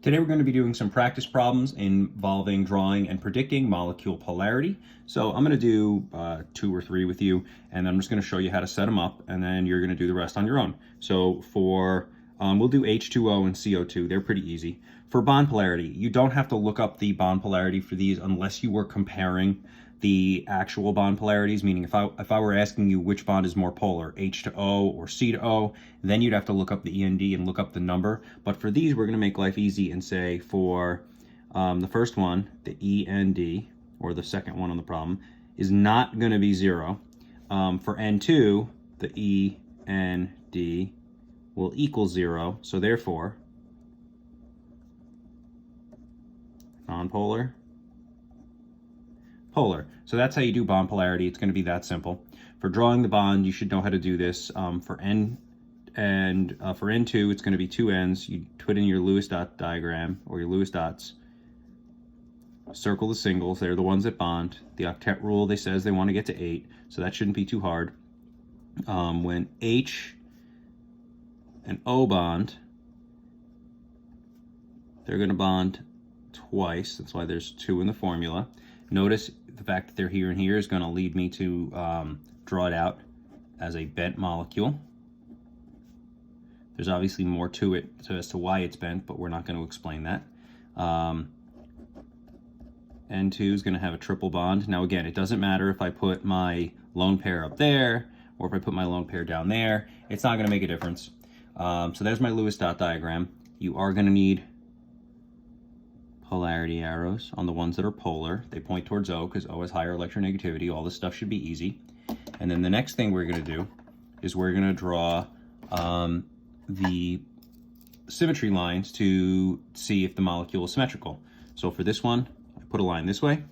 Today we're going to be doing some practice problems involving drawing and predicting molecule polarity. So I'm going to do 2 or 3 with you, and then I'm just going to show you how to set them up, and then you're going to do the rest on your own. So we'll do H2O and CO2. They're pretty easy. For bond polarity, you don't have to look up the bond polarity for these unless you were comparing the actual bond polarities, meaning if I were asking you which bond is more polar, H to O or C to O, then you'd have to look up the END and look up the number. But for these, we're going to make life easy and say for the first one, the END, or the second one on the problem, is not going to be 0. For N2, the END will equal 0, so therefore, nonpolar, polar. So that's how you do bond polarity. It's going to be that simple. For drawing the bond, you should know how to do this. For N and for N2, it's going to be 2 N's. You put in your Lewis dot diagram or your Lewis dots. Circle the singles. They're the ones that bond. The octet rule, they says they want to get to 8, so that shouldn't be too hard. When H and O bond, they're going to bond twice. That's why there's 2 in the formula. Notice the fact that they're here and here is going to lead me to draw it out as a bent molecule. There's obviously more to it as to why it's bent, but we're not going to explain that. N2 is going to have a triple bond. Now again, it doesn't matter if I put my lone pair up there or if I put my lone pair down there. It's not going to make a difference. So there's my Lewis dot diagram. You are going to need polarity arrows on the ones that are polar. They point towards O because O has higher electronegativity. All this stuff should be easy. And then the next thing we're going to do is we're going to draw the symmetry lines to see if the molecule is symmetrical. So for this one, I put a line this way.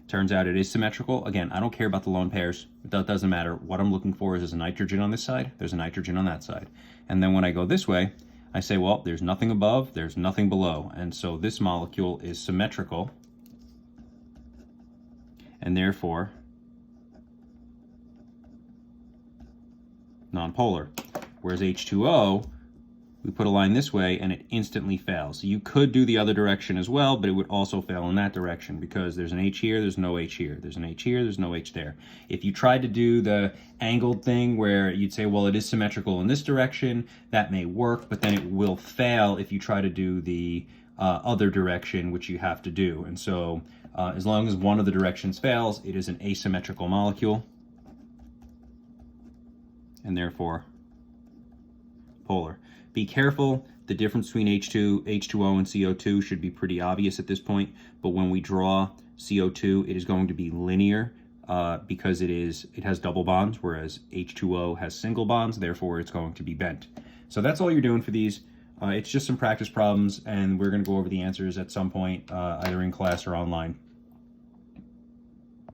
Turns out it is symmetrical. Again, I don't care about the lone pairs. That doesn't matter. What I'm looking for is there's a nitrogen on this side, there's a nitrogen on that side. And then when I go this way, I say, well, there's nothing above, there's nothing below. And so this molecule is symmetrical, and therefore nonpolar. Whereas H2O, we put a line this way and it instantly fails. You could do the other direction as well, but it would also fail in that direction because there's an H here, there's no H here. There's an H here, there's no H there. If you tried to do the angled thing where you'd say, well, it is symmetrical in this direction, that may work, but then it will fail if you try to do the other direction, which you have to do. And so as long as one of the directions fails, it is an asymmetrical molecule, and therefore polar. Be careful, the difference between H2O and CO2 should be pretty obvious at this point, but when we draw CO2, it is going to be linear because it has double bonds, whereas H2O has single bonds, therefore it's going to be bent. So that's all you're doing for these. It's just some practice problems, and we're going to go over the answers at some point, either in class or online.